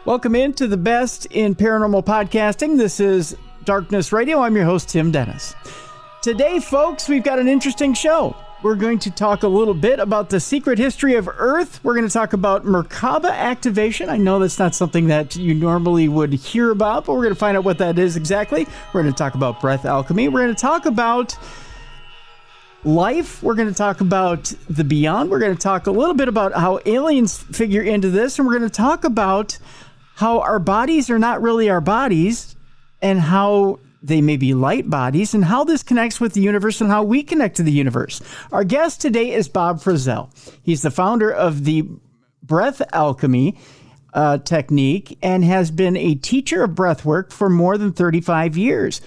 Welcome into the best in paranormal podcasting. This is Darkness Radio. I'm your host, Tim Dennis. Today, folks, we've got an interesting show. We're going to talk a little bit about the secret history of Earth. We're going to talk about Merkaba activation. I know that's not something that you normally would hear about, but we're going to find out what that is exactly. We're going to talk about breath alchemy. We're going to talk about life. We're going to talk about the beyond. We're going to talk a little bit about how aliens figure into this, and we're going to talk about how our bodies are not really our bodies, and how they may be light bodies, and how this connects with the universe and how we connect to the universe. Our guest today is Bob Frissell. He's the founder of the breath alchemy technique and has been a teacher of breathwork for more than 35 years.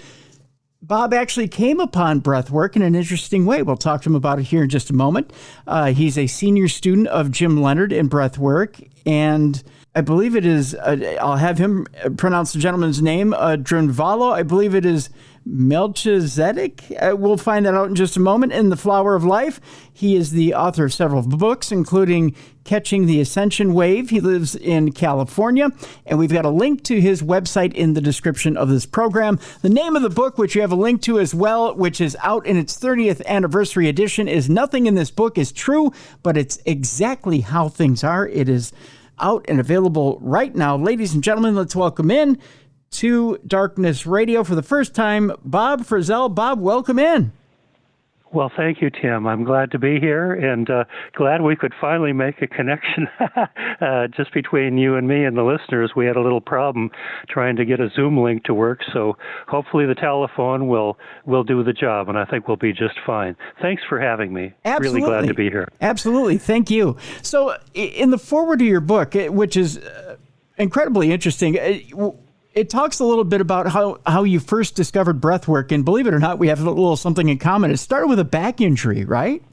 Bob actually came upon breathwork in an interesting way. We'll talk to him about it here in just a moment. He's a senior student of Jim Leonard in breathwork, and I believe it is, I'll have him pronounce the gentleman's name, Drunvalo. I believe it is Melchizedek. We'll find that out in just a moment. In The Flower of Life, he is the author of several books, including Catching the Ascension Wave. He lives in California, and we've got a link to his website in the description of this program. The name of the book, which you have a link to as well, which is out in its 30th anniversary edition, is Nothing in This Book is True, but It's Exactly How Things Are. It is out and available right now. Ladies and gentlemen, let's welcome in to Darkness Radio for the first time, Bob Frissell. Bob, welcome in. Well, thank you, Tim. I'm glad to be here, and glad we could finally make a connection just between you and me and the listeners. We had a little problem trying to get a Zoom link to work, so hopefully the telephone will do the job, and I think we'll be just fine. Thanks for having me. Absolutely. Really glad to be here. Absolutely. Thank you. So in the foreword of your book, which is incredibly interesting, it talks a little bit about how you first discovered breathwork, and believe it or not, we have a little something in common. It started with a back injury, right?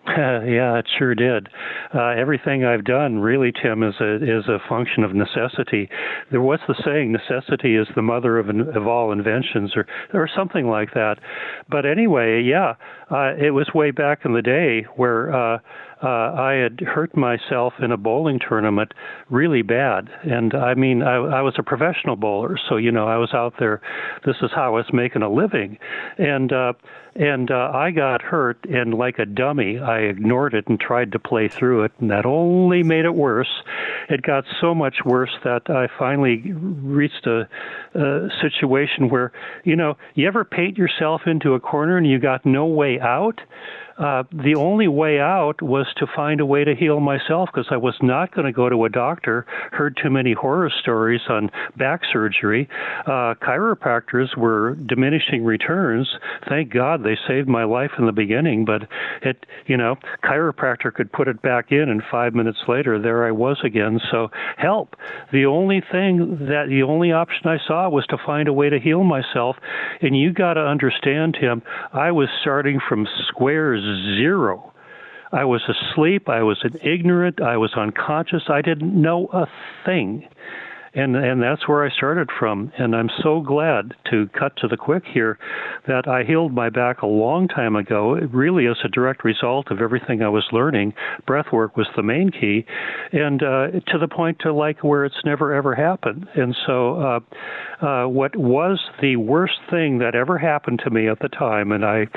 Yeah, it sure did. Everything I've done, really, Tim, is a function of necessity. What's the saying? Necessity is the mother of all inventions, or something like that. But anyway, yeah, it was way back in the day where I had hurt myself in a bowling tournament really bad. And I mean, I was a professional bowler, so, I was out there. This is how I was making a living. And I got hurt, and like a dummy, I ignored it and tried to play through it, and that only made it worse. It got so much worse that I finally reached a situation where, you ever paint yourself into a corner and you got no way out? The only way out was to find a way to heal myself, because I was not going to go to a doctor. Heard too many horror stories on back surgery. Chiropractors were diminishing returns. Thank God they saved my life in the beginning, but chiropractor could put it back in, and 5 minutes later, there I was again. So help. The only option I saw was to find a way to heal myself. And you got to understand, Tim, I was starting from square zero. I was asleep. I was ignorant. I was unconscious. I didn't know a thing. And that's where I started from. And I'm so glad, to cut to the quick here, that I healed my back a long time ago, really as a direct result of everything I was learning. Breathwork was the main key, and to the point to where it's never, ever happened. And so what was the worst thing that ever happened to me at the time, and I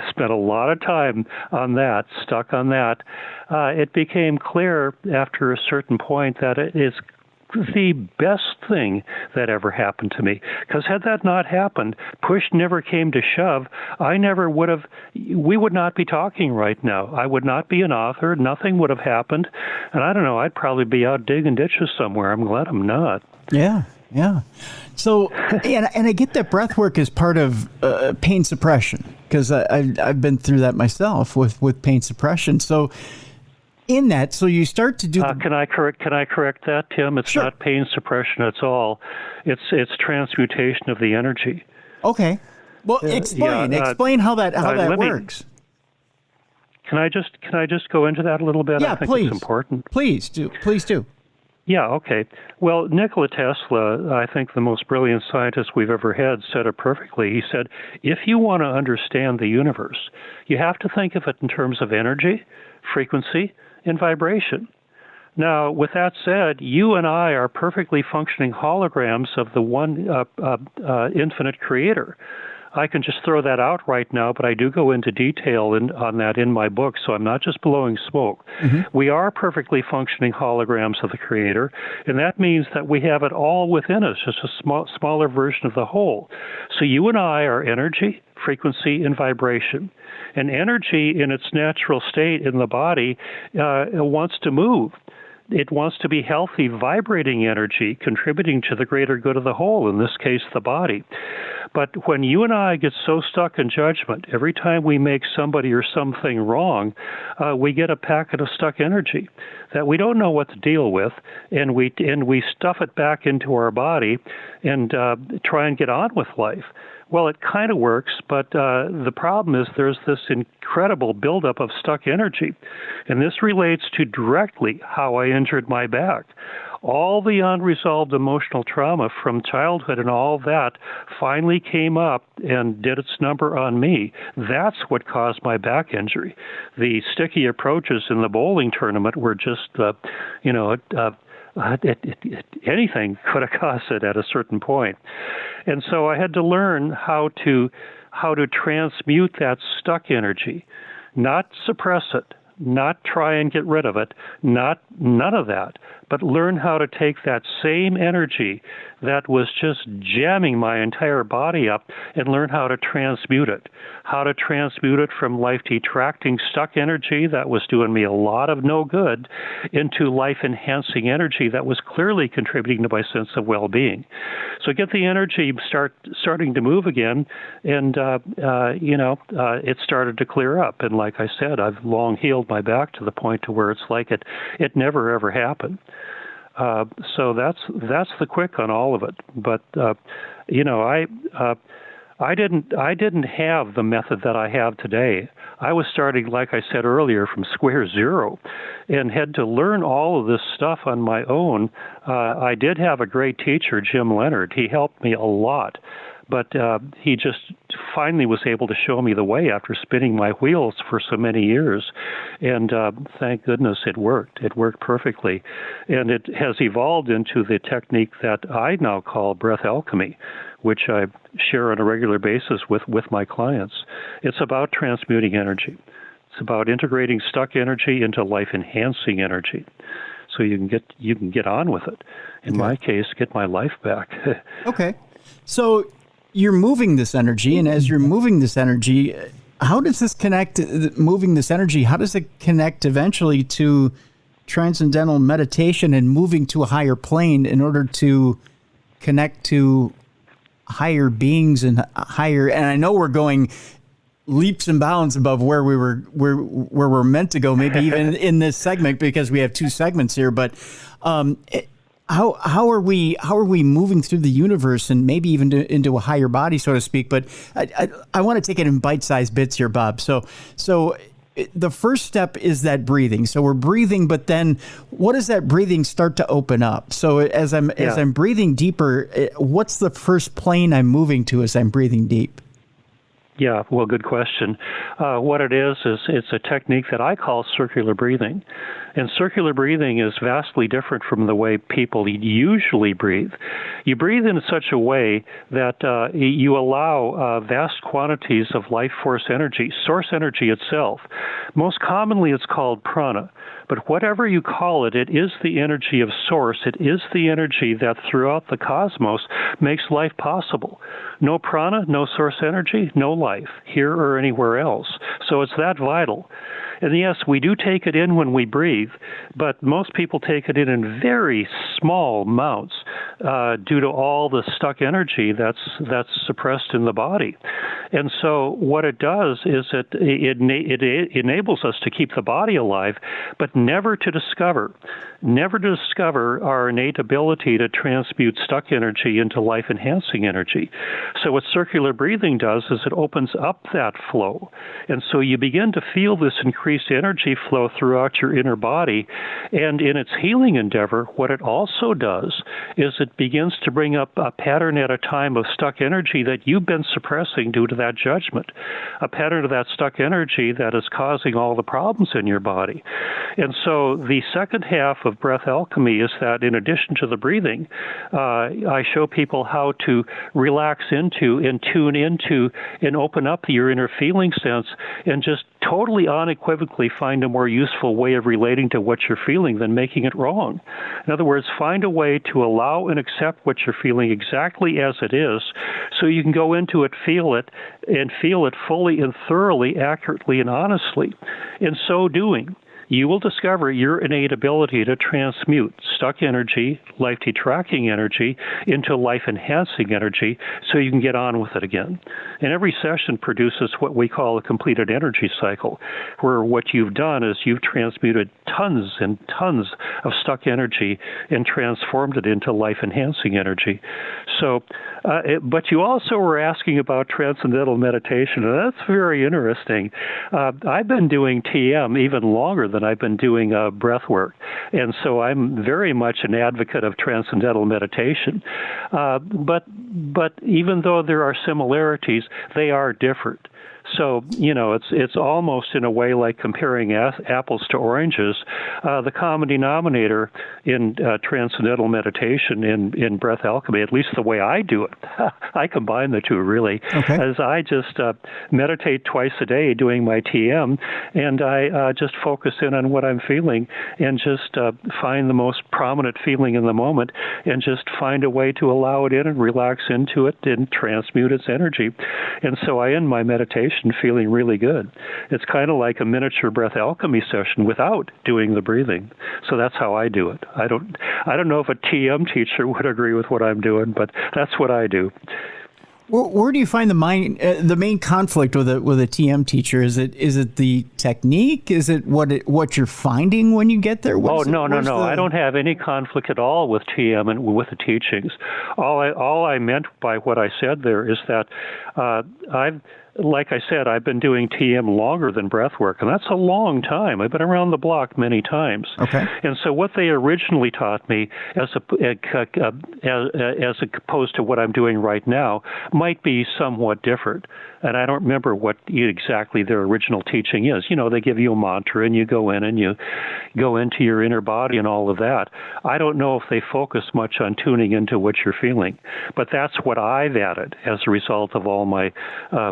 spent a lot of time on that, stuck on that, it became clear after a certain point that it is the best thing that ever happened to me. Because had that not happened, push never came to shove, we would not be talking right now. I would not be an author. Nothing would have happened. And I don't know, I'd probably be out digging ditches somewhere. I'm glad I'm not. Yeah. So, and I get that breath work is part of pain suppression, because I've been through that myself with pain suppression. So in that, so you start to do. Can I correct that, Tim? It's Sure. not pain suppression at all. It's transmutation of the energy. Okay. Well, explain how that works. Can I just go into that a little bit? Yeah, I think please. It's important. Please do. Yeah, okay. Well, Nikola Tesla, I think the most brilliant scientist we've ever had, said it perfectly. He said, if you want to understand the universe, you have to think of it in terms of energy, frequency, and vibration. Now, with that said, you and I are perfectly functioning holograms of the one infinite creator. I can just throw that out right now, but I do go into detail on that in my book, so I'm not just blowing smoke. Mm-hmm. We are perfectly functioning holograms of the Creator, and that means that we have it all within us, just a smaller version of the whole. So you and I are energy, frequency, and vibration. And energy in its natural state in the body wants to move. It wants to be healthy, vibrating energy, contributing to the greater good of the whole, in this case, the body. But when you and I get so stuck in judgment, every time we make somebody or something wrong, we get a packet of stuck energy that we don't know what to deal with, and we stuff it back into our body and try and get on with life. Well, it kind of works, but the problem is there's this incredible buildup of stuck energy, and this relates to directly how I injured my back. All the unresolved emotional trauma from childhood and all that finally came up and did its number on me. That's what caused my back injury. The sticky approaches in the bowling tournament were just, anything could have caused it at a certain point. And so I had to learn how to transmute that stuck energy, not suppress it, not try and get rid of it, none of that, but learn how to take that same energy that was just jamming my entire body up and learn how to transmute it. How to transmute it from life-detracting stuck energy that was doing me a lot of no good into life-enhancing energy that was clearly contributing to my sense of well-being. So get the energy starting to move again, and it started to clear up. And like I said, I've long healed my back to the point to where it's like it never ever happened. So that's the quick on all of it. But I didn't have the method that I have today. I was starting, like I said earlier, from square zero, and had to learn all of this stuff on my own. I did have a great teacher, Jim Leonard. He helped me a lot. But he just finally was able to show me the way after spinning my wheels for so many years. And thank goodness it worked. It worked perfectly. And it has evolved into the technique that I now call breath alchemy, which I share on a regular basis with my clients. It's about transmuting energy. It's about integrating stuck energy into life-enhancing energy. So you can get on with it. In my case, get my life back. Okay. So you're moving this energy, and as you're moving this energy, how does this connect, moving this energy, how does it connect eventually to transcendental meditation and moving to a higher plane in order to connect to higher beings and higher, and I know we're going leaps and bounds above where we're meant to go, maybe even in this segment, because we have two segments here, but how are we moving through the universe and maybe even into a higher body, so to speak? But I want to take it in bite-sized bits here, Bob. So the first step is that breathing. So we're breathing, but then what does that breathing start to open up? So as I'm breathing deeper, what's the first plane I'm moving to as I'm breathing deep? Yeah, well, good question. What it is it's a technique that I call circular breathing. And circular breathing is vastly different from the way people usually breathe. You breathe in such a way that you allow vast quantities of life force energy, source energy itself. Most commonly, it's called prana. But whatever you call it, it is the energy of source. It is the energy that throughout the cosmos makes life possible. No prana, no source energy, no life, here or anywhere else. So it's that vital. And yes, we do take it in when we breathe, but most people take it in very small amounts due to all the stuck energy that's suppressed in the body. And so what it does is it enables us to keep the body alive, but never to discover our innate ability to transmute stuck energy into life-enhancing energy. So what circular breathing does is it opens up that flow. And so you begin to feel this increased energy flow throughout your inner body. And in its healing endeavor, what it also does is it begins to bring up a pattern at a time of stuck energy that you've been suppressing due to that judgment, a pattern of that stuck energy that is causing all the problems in your body. And so the second half of breath alchemy is that in addition to the breathing, I show people how to relax into and tune into and open up your inner feeling sense and just totally unequivocally find a more useful way of relating to what you're feeling than making it wrong. In other words, find a way to allow and accept what you're feeling exactly as it is so you can go into it, feel it fully and thoroughly, accurately and honestly. In so doing, you will discover your innate ability to transmute stuck energy, life-detracting energy, into life-enhancing energy so you can get on with it again. And every session produces what we call a completed energy cycle, where what you've done is you've transmuted tons and tons of stuck energy and transformed it into life-enhancing energy. So, but you also were asking about transcendental meditation, and that's very interesting. I've been doing TM even longer than I've been doing breath work, and so I'm very much an advocate of transcendental meditation. But even though there are similarities, they are different. So, it's almost in a way like comparing apples to oranges. The common denominator in transcendental meditation, in breath alchemy, at least the way I do it, I combine the two really, as I just meditate twice a day doing my TM, and I just focus in on what I'm feeling and just find the most prominent feeling in the moment and just find a way to allow it in and relax into it and transmute its energy. And so I end my meditation feeling really good. It's kind of like a miniature breath alchemy session without doing the breathing. So that's how I do it. I don't know if a TM teacher would agree with what I'm doing, but that's what I do. Where do you find the main conflict with a TM teacher? Is it the technique? Is it what you're finding when you get there? No. I don't have any conflict at all with TM and with the teachings. All I meant by what I said there is that like I said, I've been doing TM longer than breath work, and that's a long time. I've been around the block many times. Okay. And so what they originally taught me, as opposed to what I'm doing right now, might be somewhat different. And I don't remember what exactly their original teaching is. They give you a mantra, and you go in and you go into your inner body and all of that. I don't know if they focus much on tuning into what you're feeling, but that's what I've added as a result of all my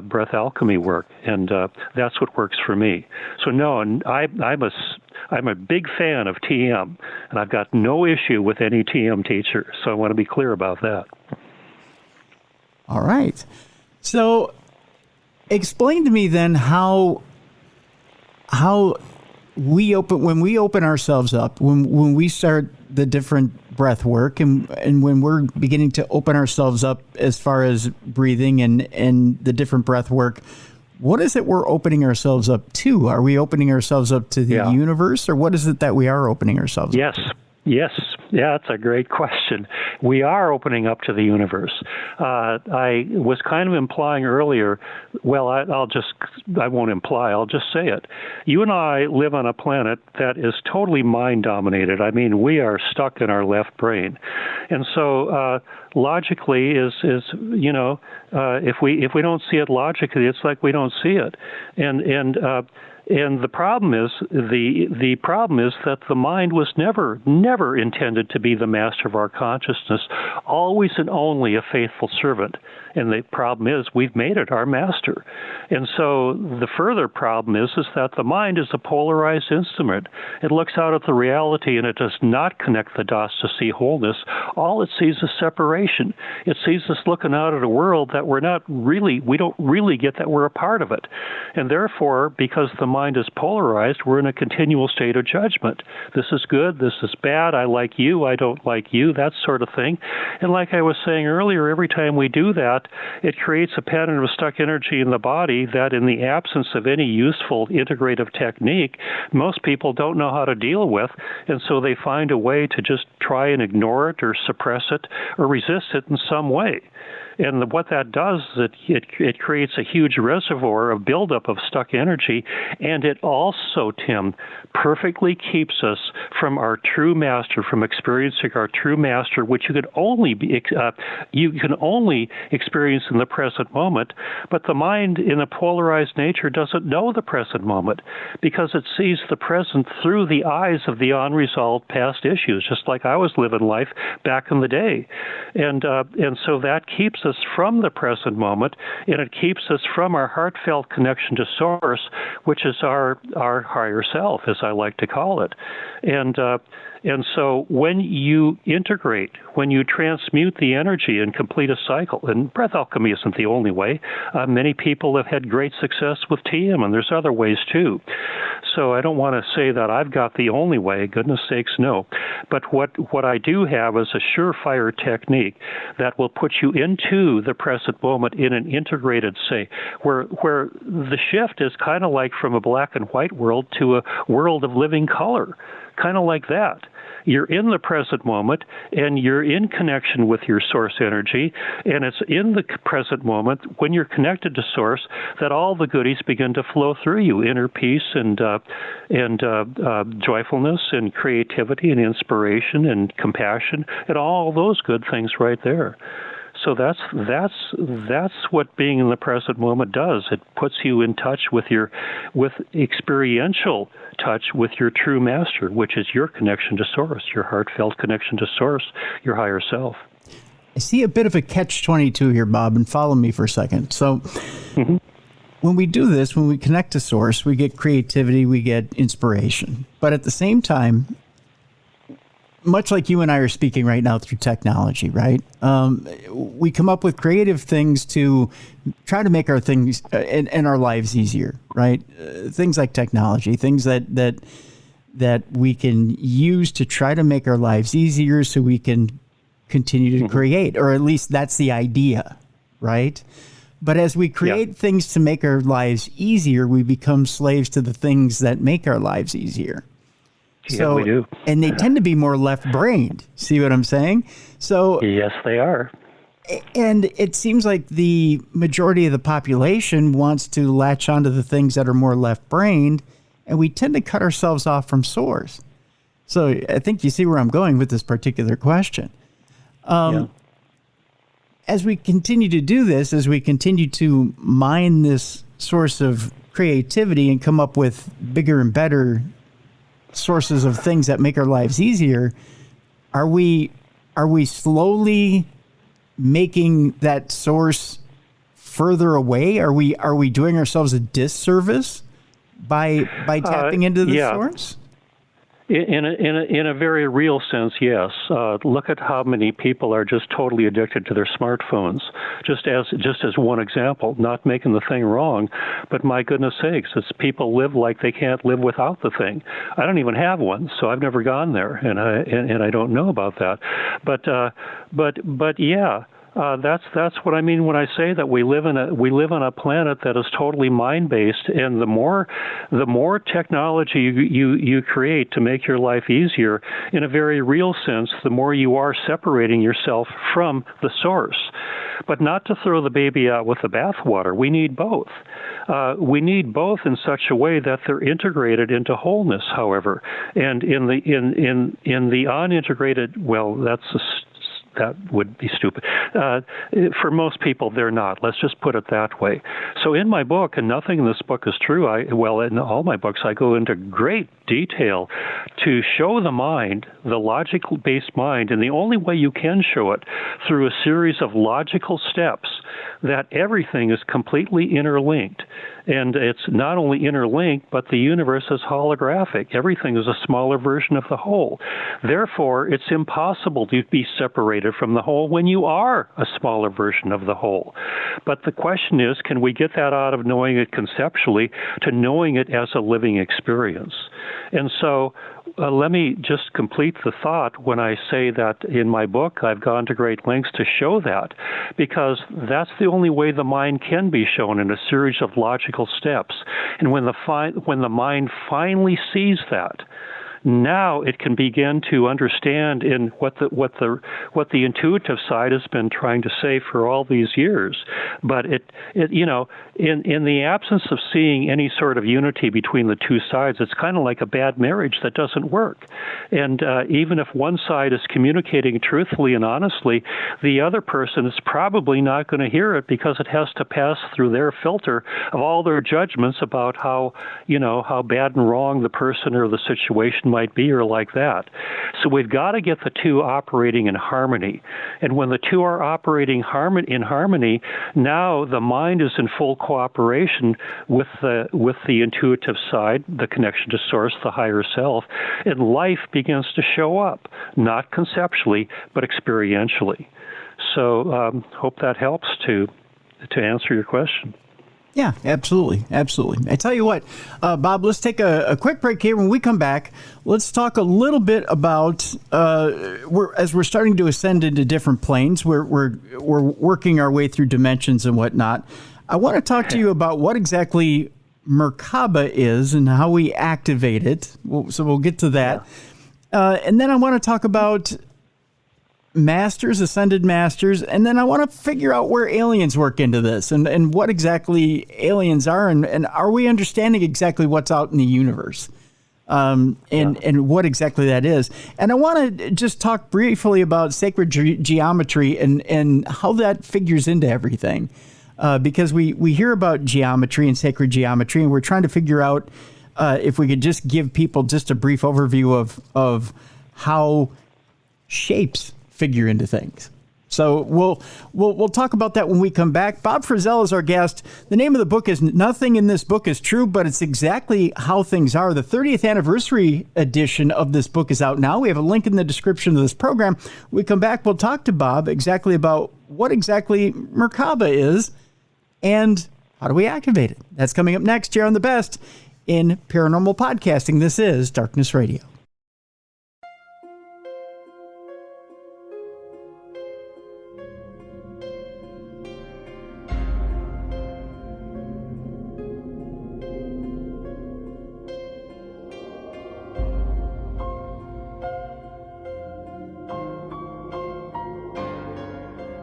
breath alchemy work, and that's what works for me. So no, I'm a big fan of TM, and I've got no issue with any TM teacher. So I want to be clear about that. All right. So explain to me then how when we open ourselves up, when we start the different breath work and when we're beginning to open ourselves up as far as breathing and the different breath work, what is it we're opening ourselves up to? Are we opening ourselves up to the universe, or what is it that we are opening ourselves up to? Yes. Yeah, that's a great question. We are opening up to the universe. I was kind of implying earlier, well, I won't imply, I'll just say it. You and I live on a planet that is totally mind-dominated. I mean, we are stuck in our left brain. And so logically if we don't see it logically, it's like we don't see it. And the problem is that the mind was never intended to be the master of our consciousness, always and only a faithful servant. And the problem is we've made it our master. And so the further problem is that the mind is a polarized instrument. It looks out at the reality and it does not connect the dots to see wholeness. All it sees is separation. It sees us looking out at a world that we don't really get that we're a part of it. And therefore, because the mind is polarized, we're in a continual state of judgment. This is good, this is bad, I like you, I don't like you, that sort of thing. And like I was saying earlier, every time we do that, it creates a pattern of stuck energy in the body that, in the absence of any useful integrative technique, most people don't know how to deal with, and so they find a way to just try and ignore it or suppress it or resist it in some way. And what that does is it creates a huge reservoir of buildup of stuck energy, And it also, Tim, perfectly keeps us from our true master, from experiencing our true master, which you can only experience in the present moment. But the mind, in a polarized nature, doesn't know the present moment because it sees the present through the eyes of the unresolved past issues, just like I was living life back in the day. And so that keeps us from the present moment, and it keeps us from our heartfelt connection to Source, which is our higher self, as I like to call it. And so when you integrate, when you transmute the energy and complete a cycle, and breath alchemy isn't the only way. Many people have had great success with TM, and there's other ways too. So I don't want to say that I've got the only way. Goodness sakes, no. But what I do have is a surefire technique that will put you into the present moment in an integrated say, where the shift is kind of like from a black and white world to a world of living color, kind of like that. You're in the present moment, and you're in connection with your source energy, and it's in the present moment when you're connected to source that all the goodies begin to flow through you: inner peace and joyfulness and creativity and inspiration and compassion and all those good things right there. So that's what being in the present moment does. It puts you in touch with experiential touch with your true master, which is your connection to Source, your heartfelt connection to Source, your higher self. I see a bit of a catch-22 here, Bob, and follow me for a second. So when we do this, when we connect to Source, we get creativity, we get inspiration. But at the same time, much like you and I are speaking right now through technology, right? We come up with creative things to try to make our things and our lives easier, right? Things like technology, things that we can use to try to make our lives easier so we can continue to create, or at least that's the idea, right? But as we create things to make our lives easier, we become slaves to the things that make our lives easier. So, we do. And they tend to be more left-brained. See what I'm saying? So yes, they are. And it seems like the majority of the population wants to latch onto the things that are more left-brained, and we tend to cut ourselves off from Source. So I think you see where I'm going with this particular question. As we continue to do this, as we continue to mine this source of creativity and come up with bigger and better sources of things that make our lives easier, are we slowly making that source further away? Are we doing ourselves a disservice by tapping into the source? In a very real sense, yes. Look at how many people are just totally addicted to their smartphones. Just as one example, not making the thing wrong, but my goodness sakes, it's people live like they can't live without the thing. I don't even have one, so I've never gone there, and I don't know about that. But yeah. That's what I mean when I say that we live on a planet that is totally mind-based, and the more technology you create to make your life easier, in a very real sense, the more you are separating yourself from the source. But not to throw the baby out with the bathwater. We need both. We need both in such a way that they're integrated into wholeness. However, and in the unintegrated, well, that would be stupid. For most people, they're not. Let's just put it that way. So in my book, and nothing in this book is true, in all my books, I go into great detail to show the mind, the logical-based mind, and the only way you can show it through a series of logical steps, that everything is completely interlinked. And it's not only interlinked, but the universe is holographic. Everything is a smaller version of the whole. Therefore, it's impossible to be separated from the whole when you are a smaller version of the whole. But the question is, can we get that out of knowing it conceptually to knowing it as a living experience? And so let me just complete the thought when I say that in my book I've gone to great lengths to show that, because that's the only way the mind can be shown, in a series of logical steps. And when the mind finally sees that, now it can begin to understand in what the intuitive side has been trying to say for all these years. But it in the absence of seeing any sort of unity between the two sides, it's kind of like a bad marriage that doesn't work. And even if one side is communicating truthfully and honestly, the other person is probably not going to hear it because it has to pass through their filter of all their judgments about how bad and wrong the person or the situation might be, or like that. So we've got to get the two operating in harmony. And when the two are operating in harmony, now the mind is in full cooperation with the intuitive side, the connection to source, the higher self, and life begins to show up, not conceptually, but experientially. So hope that helps to answer your question. Yeah, absolutely. Absolutely. I tell you what, Bob, let's take a quick break here. When we come back, let's talk a little bit about, as we're starting to ascend into different planes, we're working our way through dimensions and whatnot. I want to talk to you about what exactly Merkaba is and how we activate it. So we'll get to that. Yeah. And then I want to talk about masters, ascended masters, and then I want to figure out where aliens work into this and what exactly aliens are, and are we understanding exactly what's out in the universe, and what exactly that is. And I want to just talk briefly about sacred geometry and how that figures into everything, because we hear about geometry and sacred geometry, and we're trying to figure out if we could just give people just a brief overview of how shapes figure into things. So we'll talk about that when we come back. Bob Frissell is our guest. The name of the book is Nothing in This Book is True, but it's exactly how things are. The 30th anniversary edition of this book is out now. We have a link in the description of this program. When we come back, we'll talk to Bob exactly about what exactly Merkaba is and how do we activate it. That's coming up next here on The Best in Paranormal Podcasting. This is Darkness Radio.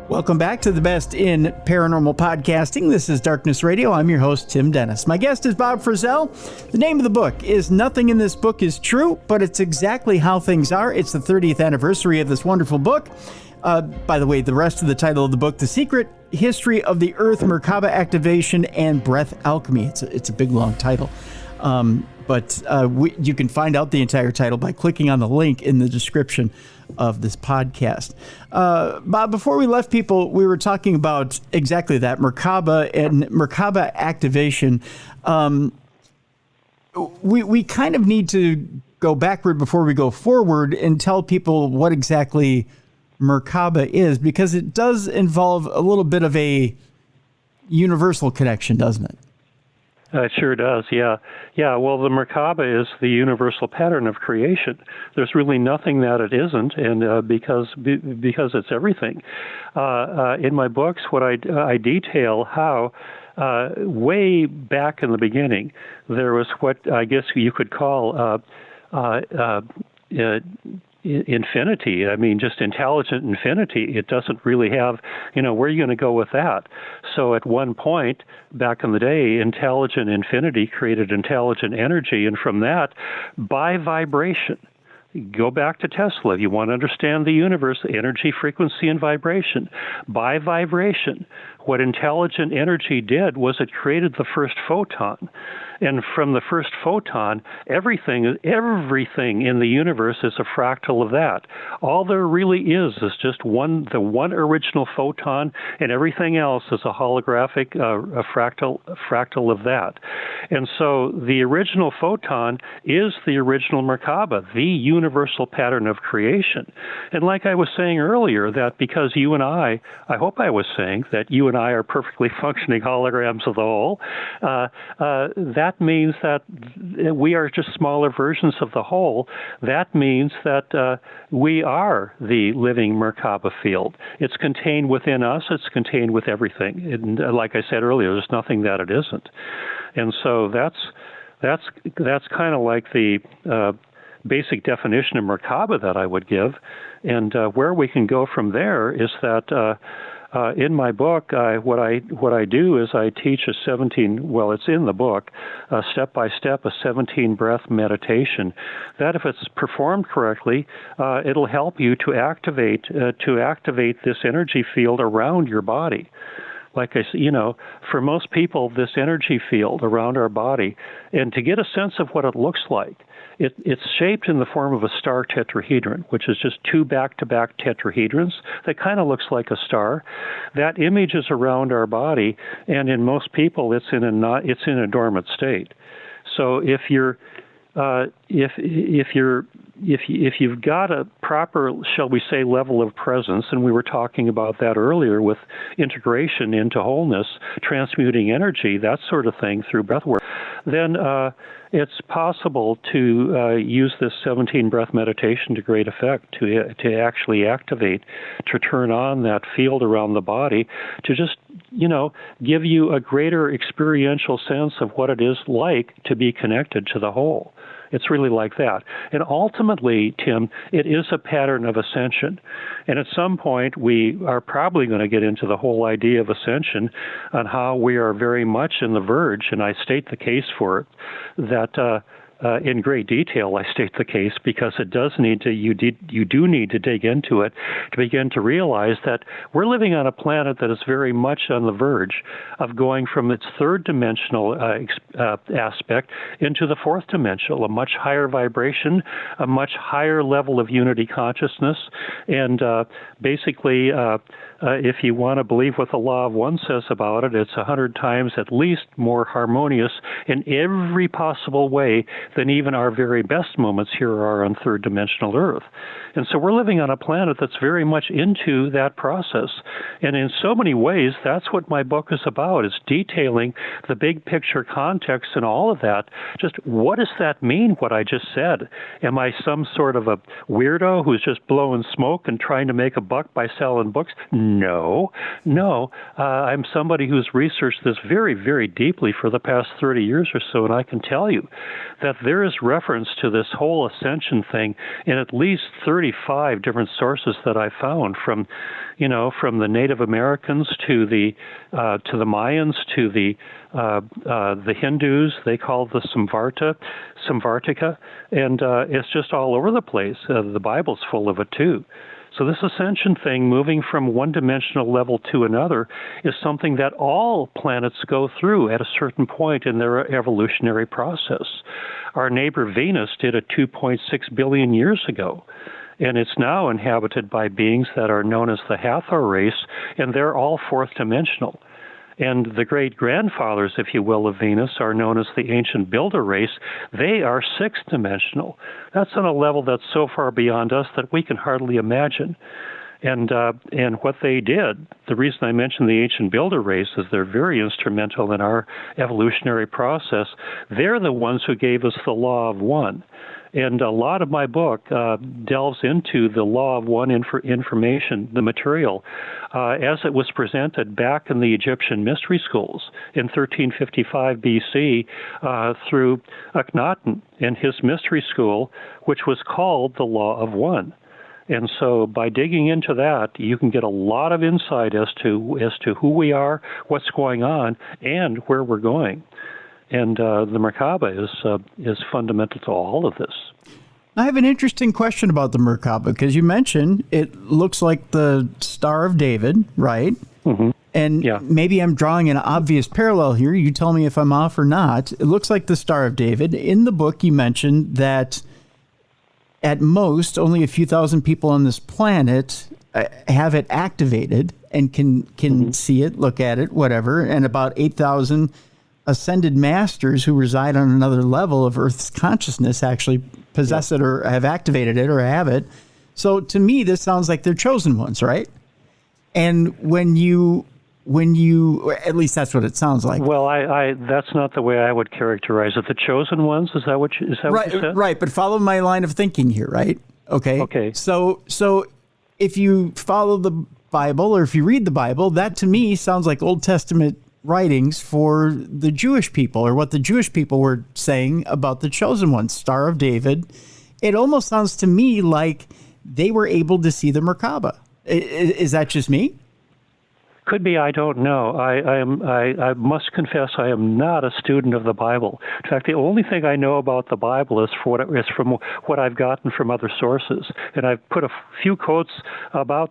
Welcome back to The Best in Paranormal Podcasting. This is Darkness Radio. I'm your host, Tim Dennis. My guest is Bob Frissell. The name of the book is Nothing in This Book is True, but it's exactly how things are. It's the 30th anniversary of this wonderful book. By the way, the rest of the title of the book, The Secret History of the Earth, Merkaba Activation, and Breath Alchemy. It's a big, long title. But you can find out the entire title by clicking on the link in the description of this podcast. Bob, before we left people, we were talking about exactly that, Merkaba and Merkaba activation. We kind of need to go backward before we go forward and tell people what exactly Merkaba is, because it does involve a little bit of a universal connection, doesn't it? It sure does, yeah. Yeah, well, the Merkaba is the universal pattern of creation. There's really nothing that it isn't, and because it's everything. In my books, what I detail how way back in the beginning, there was what I guess you could call infinity. I mean, just intelligent infinity. It doesn't really have, where are you going to go with that? So at one point, back in the day, intelligent infinity created intelligent energy, and from that, by vibration, go back to Tesla. If you want to understand the universe, energy, frequency, and vibration. By vibration, what intelligent energy did was it created the first photon. And from the first photon, everything in the universe is a fractal of that. All there really is just the one original photon, and everything else is a holographic a fractal of that. And so the original photon is the original Merkaba, the universal pattern of creation. And like I was saying earlier, that because you and I hope I was saying that you and I are perfectly functioning holograms of the whole, that means that we are just smaller versions of the whole. That means that we are the living Merkaba field. It's contained within us. It's contained with everything. And like I said earlier, there's nothing that it isn't. And so that's kind of like the basic definition of Merkaba that I would give. And where we can go from there is that in my book, what I do is I teach a 17. Well, it's in the book, step by step, a 17 breath meditation. That, if it's performed correctly, it'll help you to activate this energy field around your body. Like I said, for most people, this energy field around our body, and to get a sense of what it looks like, it's shaped in the form of a star tetrahedron, which is just two back-to-back tetrahedrons that kind of looks like a star. That image is around our body, and in most people, it's in a dormant state. So if you've got a proper, shall we say, level of presence, and we were talking about that earlier with integration into wholeness, transmuting energy, that sort of thing through breathwork, then it's possible to use this 17 breath meditation to great effect to actually activate, to turn on that field around the body, to just give you a greater experiential sense of what it is like to be connected to the whole. It's really like that. And ultimately, Tim, it is a pattern of ascension. And at some point, we are probably going to get into the whole idea of ascension on how we are very much in the verge, and I state the case for it, that in great detail, I state the case because it does need to. You do need to dig into it to begin to realize that we're living on a planet that is very much on the verge of going from its third dimensional aspect into the fourth dimensional, a much higher vibration, a much higher level of unity consciousness, and basically. If you want to believe what the Law of One says about it, it's 100 times at least more harmonious in every possible way than even our very best moments here are on third dimensional Earth. And so we're living on a planet that's very much into that process. And in so many ways, that's what my book is about, is detailing the big picture context and all of that. Just what does that mean, what I just said? Am I some sort of a weirdo who's just blowing smoke and trying to make a buck by selling books? No. I'm somebody who's researched this very, very deeply for the past 30 years or so, and I can tell you that there is reference to this whole ascension thing in at least 35 different sources that I found, from the Native Americans to the Mayans to the Hindus. They call the Samvartika, and it's just all over the place. The Bible's full of it too. So this ascension thing, moving from one dimensional level to another, is something that all planets go through at a certain point in their evolutionary process. Our neighbor Venus did it 2.6 billion years ago, and it's now inhabited by beings that are known as the Hathor race, and they're all fourth dimensional. And the great-grandfathers, if you will, of Venus are known as the ancient builder race. They are sixth dimensional. That's on a level that's so far beyond us that we can hardly imagine. And what they did, the reason I mention the ancient builder race is they're very instrumental in our evolutionary process. They're the ones who gave us the Law of One. And a lot of my book delves into the Law of One information, the material, as it was presented back in the Egyptian mystery schools in 1355 BC through Akhenaten and his mystery school, which was called the Law of One. And so by digging into that, you can get a lot of insight as to who we are, what's going on, and where we're going. And the Merkaba is fundamental to all of this. I have an interesting question about the Merkaba, because you mentioned it looks like the Star of David, right? Mm-hmm. And maybe I'm drawing an obvious parallel here. You tell me if I'm off or not. It looks like the Star of David. In the book, you mentioned that at most, only a few thousand people on this planet have it activated and can see it, look at it, whatever, and about 8,000 ascended masters who reside on another level of Earth's consciousness actually possess it or have activated it or have it. So to me, this sounds like they're chosen ones, right? And when you, at least that's what it sounds like. Well, I that's not the way I would characterize it. The chosen ones, is that what you said? Right, but follow my line of thinking here, right? Okay. So if you follow the Bible or if you read the Bible, that to me sounds like Old Testament writings for the Jewish people, or what the Jewish people were saying about the chosen ones, Star of David. it almost sounds to me like they were able to see the Merkaba. Is that just me? Could be, I don't know. I must confess I am not a student of the Bible. In fact, the only thing I know about the Bible is from what I've gotten from other sources. And I've put a few quotes about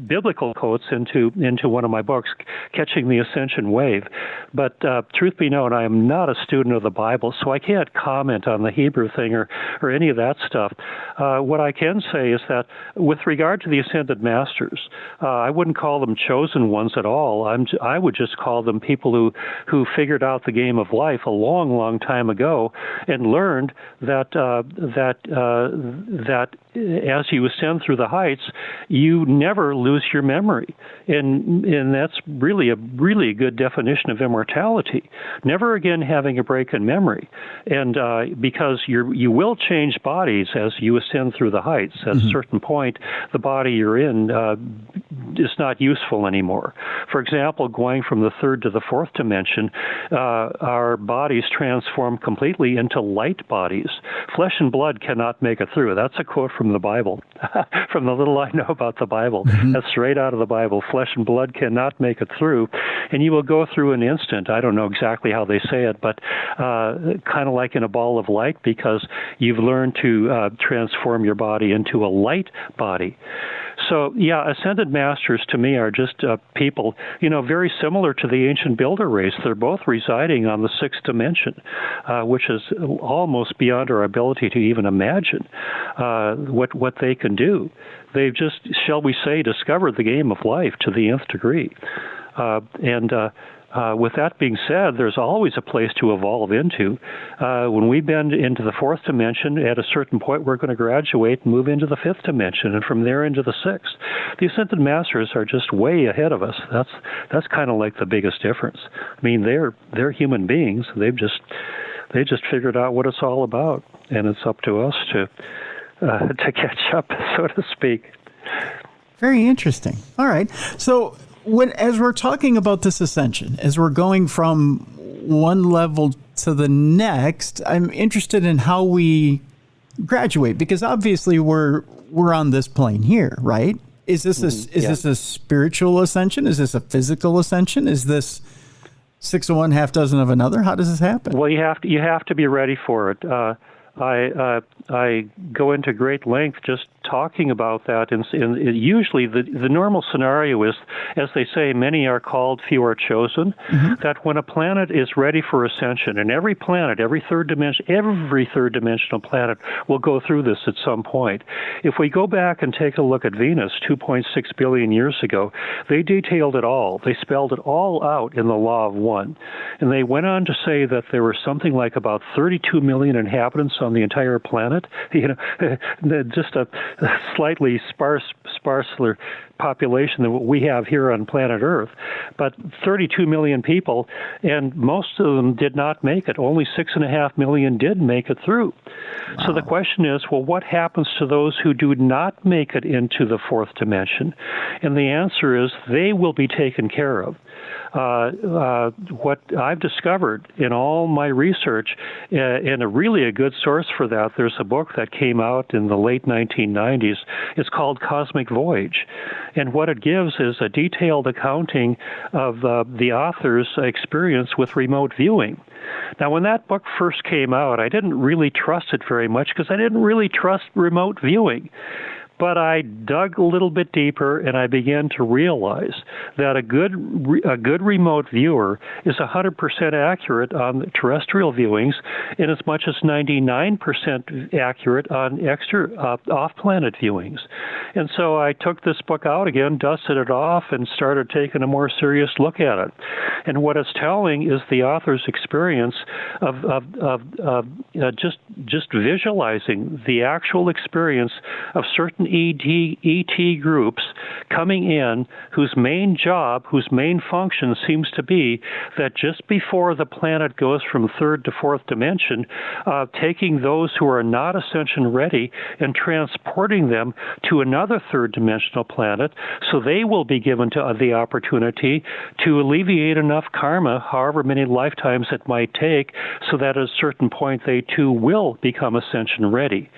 biblical quotes into one of my books, Catching the Ascension Wave. But truth be known, I am not a student of the Bible, so I can't comment on the Hebrew thing or any of that stuff. What I can say is that with regard to the Ascended Masters, I wouldn't call them chosen ones at all. I would just call them people who figured out the game of life a long, long time ago and learned that as you ascend through the heights, you never lose your memory, and that's really a good definition of immortality. Never again having a break in memory, and because you will change bodies as you ascend through the heights. At a certain point, the body you're in is not useful anymore. For example, going from the third to the fourth dimension, our bodies transform completely into light bodies. Flesh and blood cannot make it through. That's a quote from the Bible, from the little I know about the Bible. That's straight out of the Bible. Flesh and blood cannot make it through, and you will go through an instant. I don't know exactly how they say it, but kind of like in a ball of light, because you've learned to transform your body into a light body. So, yeah, Ascended Masters to me are just people, very similar to the ancient builder race. They're both residing on the sixth dimension, which is almost beyond our ability to even imagine what they can do. They've just, shall we say, discovered the game of life to the nth degree. With that being said, there's always a place to evolve into. When we bend into the fourth dimension, at a certain point, we're going to graduate and move into the fifth dimension, and from there into the sixth. The Ascended Masters are just way ahead of us. That's kind of like the biggest difference. I mean, they're human beings. They just figured out what it's all about, and it's up to us to catch up, so to speak. Very interesting. All right, so. As we're talking about this ascension, as we're going from one level to the next, I'm interested in how we graduate, because obviously we're on this plane here, right? Is this this a spiritual ascension? Is this a physical ascension? Is this 6 of one, half dozen of another? How does this happen? Well, you have to be ready for it. I go into great length just talking about that. And usually the normal scenario is, as they say, many are called, few are chosen, that when a planet is ready for ascension, and every planet, every third dimensional planet will go through this at some point. If we go back and take a look at Venus 2.6 billion years ago, they detailed it all. They spelled it all out in the Law of One. And they went on to say that there were something like about 32 million inhabitants on the entire planet. Just a slightly sparser population than what we have here on planet Earth, but 32 million people, and most of them did not make it. Only 6.5 million did make it through. Wow. So the question is, well, what happens to those who do not make it into the fourth dimension? And the answer is they will be taken care of. What I've discovered in all my research, and a good source for that, there's a book that came out in the late 1990s. It's called Cosmic Voyage. And what it gives is a detailed accounting of the author's experience with remote viewing. Now, when that book first came out, I didn't really trust it very much because I didn't really trust remote viewing. But I dug a little bit deeper, and I began to realize that a good remote viewer is 100% accurate on terrestrial viewings, and as much as 99% accurate on off-planet viewings. And so I took this book out again, dusted it off, and started taking a more serious look at it. And what it's telling is the author's experience of just visualizing the actual experience of certain ET groups coming in whose main job, whose main function seems to be that just before the planet goes from third to fourth dimension, taking those who are not ascension ready and transporting them to another third dimensional planet, so they will be given to the opportunity to alleviate enough karma, however many lifetimes it might take, so that at a certain point they too will become ascension ready.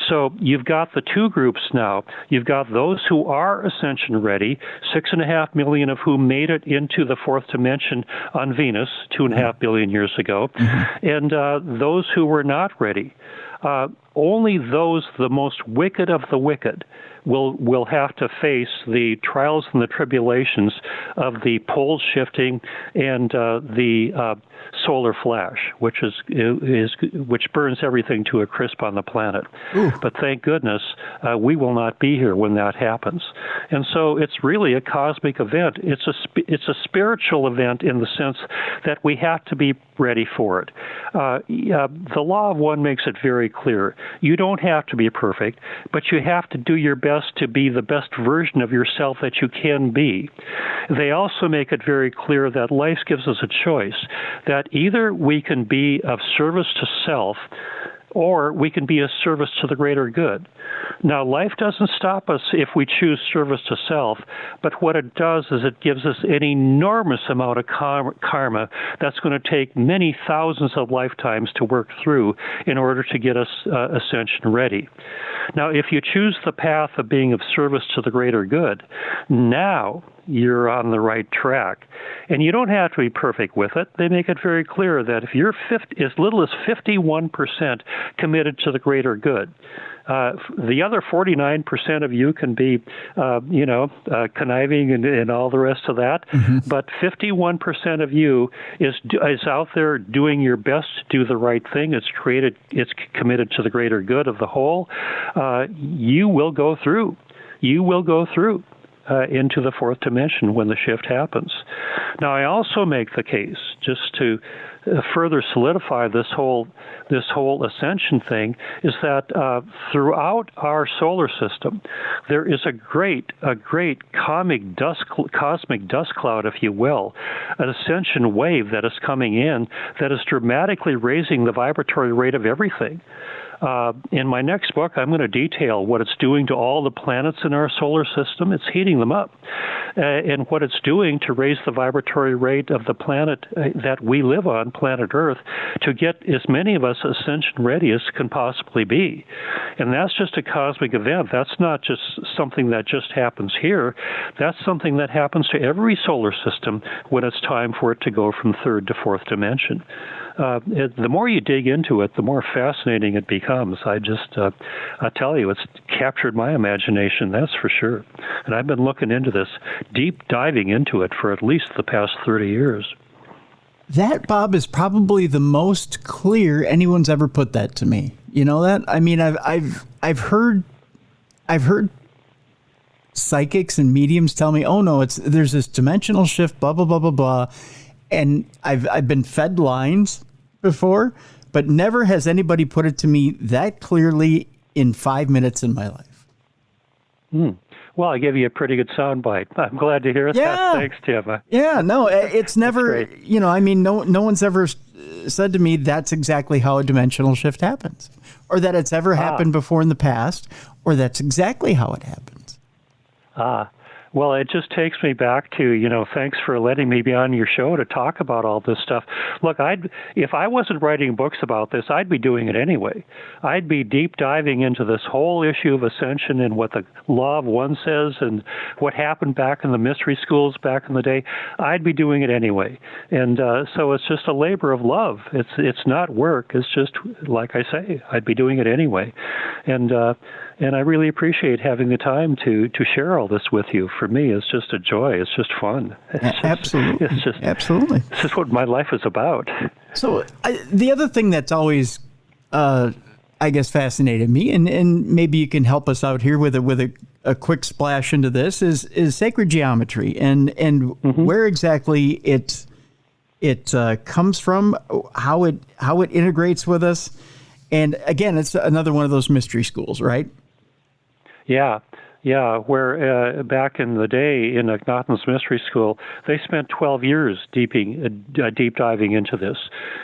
So you've got the two groups now. You've got those who are ascension ready, 6.5 million of whom made it into the fourth dimension on Venus 2.5 billion years ago, and those who were not ready. Only those, the most wicked of the wicked, will have to face the trials and the tribulations of the pole shifting and the solar flash, which which burns everything to a crisp on the planet. Ooh. But thank goodness we will not be here when that happens. And so it's really a cosmic event. It's a spiritual event in the sense that we have to be ready for it. The law of one makes it very clear. You don't have to be perfect, but you have to do your best to be the best version of yourself that you can be. They also make it very clear that life gives us a choice, that either we can be of service to self or we can be of service to the greater good. Now, life doesn't stop us if we choose service to self, but what it does is it gives us an enormous amount of karma that's going to take many thousands of lifetimes to work through in order to get us ascension ready. Now, if you choose the path of being of service to the greater good, now you're on the right track. And you don't have to be perfect with it. They make it very clear that if you're as little as 51% committed to the greater good, the other 49% of you can be, conniving and all the rest of that. Mm-hmm. But 51% of you is out there doing your best to do the right thing. It's committed to the greater good of the whole. You will go through. You will go through into the fourth dimension when the shift happens. Now, I also make the case, just to further solidify this whole ascension thing, is that throughout our solar system, there is a great cosmic dust cloud, if you will, an ascension wave that is coming in that is dramatically raising the vibratory rate of everything. In my next book, I'm going to detail what it's doing to all the planets in our solar system. It's heating them up. And what it's doing to raise the vibratory rate of the planet that we live on, planet Earth, to get as many of us ascension ready as can possibly be. And that's just a cosmic event. That's not just something that just happens here. That's something that happens to every solar system when it's time for it to go from third to fourth dimension. The more you dig into it, the more fascinating it becomes. I tell you, it's captured my imagination, that's for sure. And I've been looking into this, deep diving into it for at least the past 30 years. That, Bob, is probably the most clear anyone's ever put that to me. You know that? I mean, I've heard psychics and mediums tell me, oh no, there's this dimensional shift, blah blah blah blah blah. And I've been fed lines before, but never has anybody put it to me that clearly in 5 minutes in my life. Well, I gave you a pretty good soundbite. I'm glad to hear that. Thanks, Tim. Yeah, no, it's never, no one's ever said to me that's exactly how a dimensional shift happens, or that it's ever happened before in the past, or that's exactly how it happens. Well, it just takes me back to, thanks for letting me be on your show to talk about all this stuff. Look, if I wasn't writing books about this, I'd be doing it anyway. I'd be deep diving into this whole issue of ascension and what the law of one says and what happened back in the mystery schools back in the day. I'd be doing it anyway. And so it's just a labor of love. It's not work. It's just, like I say, I'd be doing it anyway. And I really appreciate having the time to share all this with you. For me, it's just a joy. It's just fun. Absolutely. Absolutely. This is what my life is about. So the other thing that's always, I guess, fascinated me, and maybe you can help us out here with a quick splash into this, is sacred geometry and where exactly it comes from, how it integrates with us. And again, it's another one of those mystery schools, right? Yeah. Yeah, where back in the day in Atlantis Mystery School, they spent 12 years deep diving into this.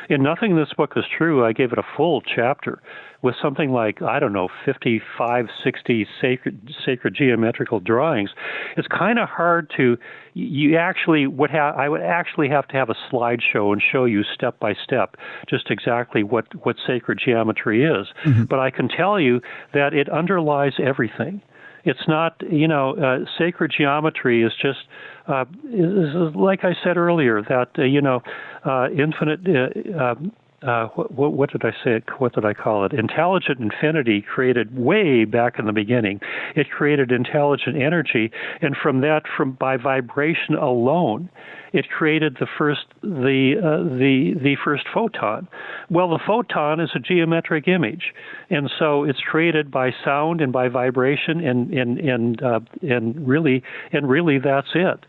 And nothing in this book is true. I gave it a full chapter with something like, 55, 60 sacred geometrical drawings. It's kind of hard to, I would actually have to have a slideshow and show you step by step just exactly what sacred geometry is. Mm-hmm. But I can tell you that it underlies everything. It's not, sacred geometry is just, is like I said earlier, that, infinite, what did I say? What did I call it? Intelligent infinity created way back in the beginning. It created intelligent energy, and by vibration alone, it created the first photon. Well, the photon is a geometric image, and so it's created by sound and by vibration, and really that's it.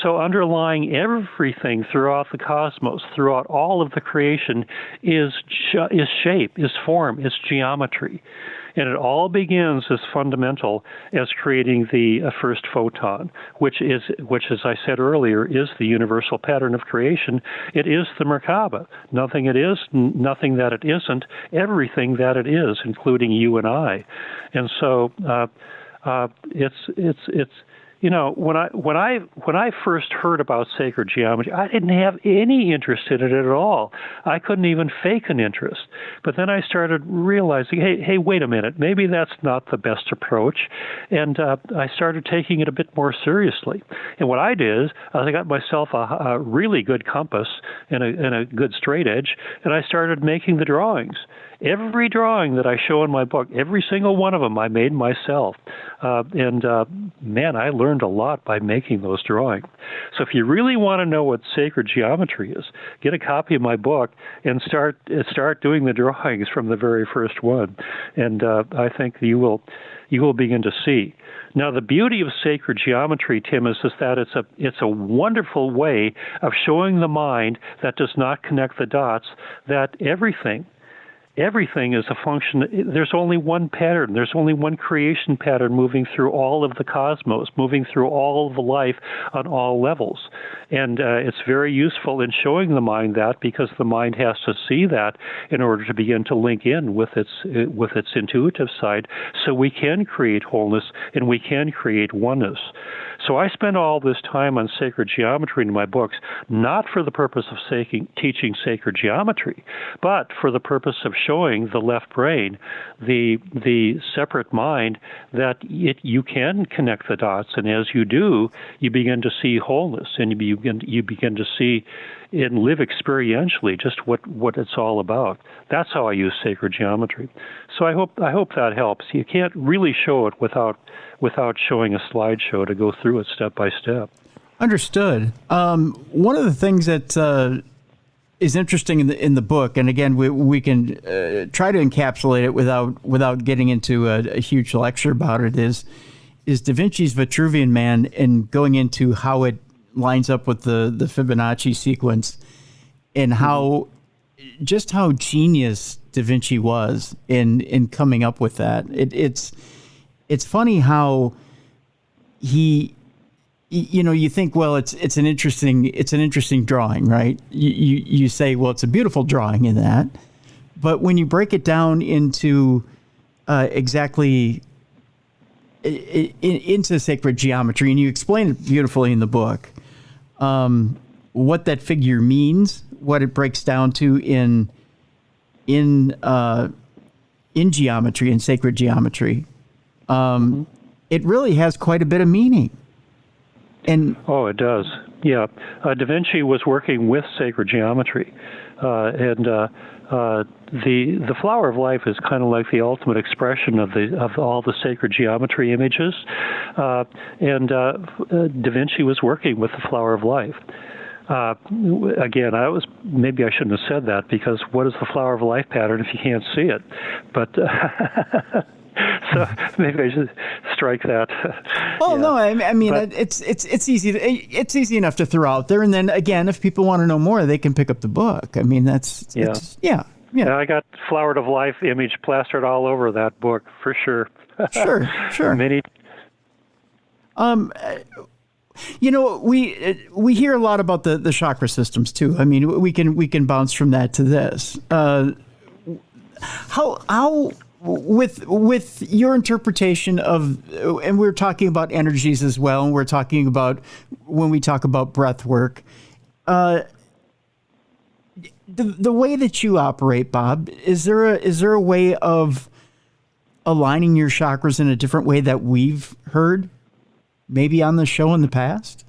So underlying everything throughout the cosmos, throughout all of the creation, is shape, is form, is geometry. And it all begins as fundamental as creating the first photon, which, as I said earlier, is the universal pattern of creation. It is the Merkaba. Nothing it is, nothing that it isn't, everything that it is, including you and I. And so it's when I first heard about sacred geometry, I didn't have any interest in it at all. I couldn't even fake an interest. But then I started realizing, hey, wait a minute, maybe that's not the best approach. And I started taking it a bit more seriously. And what I did is I got myself a really good compass and a good straight edge, and I started making the drawings. Every drawing that I show in my book, every single one of them, I made myself. Man, I learned a lot by making those drawings. So if you really want to know what sacred geometry is, get a copy of my book and start doing the drawings from the very first one. And I think you will begin to see. Now, the beauty of sacred geometry, Tim, is that it's a wonderful way of showing the mind that does not connect the dots that everything is a function. There's only one pattern. There's only one creation pattern moving through all of the cosmos, moving through all of the life on all levels. And it's very useful in showing the mind that, because the mind has to see that in order to begin to link in with its intuitive side, so we can create wholeness and we can create oneness. So I spend all this time on sacred geometry in my books, not for the purpose of teaching sacred geometry, but for the purpose of showing the left brain, the separate mind, that you can connect the dots, and as you do, you begin to see wholeness, and you begin to see and live experientially just what it's all about. That's how I use sacred geometry. So I hope that helps. You can't really show it without showing a slideshow to go through it step by step. Understood. One of the things that is interesting in the book, and again, we can try to encapsulate it without getting into a huge lecture about it, is Da Vinci's Vitruvian Man, and going into how it lines up with the Fibonacci sequence, and how genius Da Vinci was in coming up with that. It's funny how he, you think, well, it's an interesting drawing, right? You say, well, it's a beautiful drawing in that, but when you break it down into exactly into sacred geometry, and you explain it beautifully in the book, what that figure means, what it breaks down to in geometry, in sacred geometry, it really has quite a bit of meaning. And it does. Yeah, Da Vinci was working with sacred geometry, and the flower of life is kind of like the ultimate expression of all the sacred geometry images, and Da Vinci was working with the flower of life. Again, maybe I shouldn't have said that, because what is the flower of life pattern if you can't see it? But so maybe I should strike that. Well, yeah. No, I mean, but it's easy enough to throw out there, and then again, if people want to know more, they can pick up the book. I mean, yeah. I got flower of life image plastered all over that book for sure. Sure. Many. We hear a lot about the chakra systems too. I mean, we can bounce from that to this. How with your interpretation of, and we're talking about energies as well, and we're talking about when we talk about breath work, the way that you operate, Bob, is there a way of aligning your chakras in a different way that we've heard maybe on the show in the past?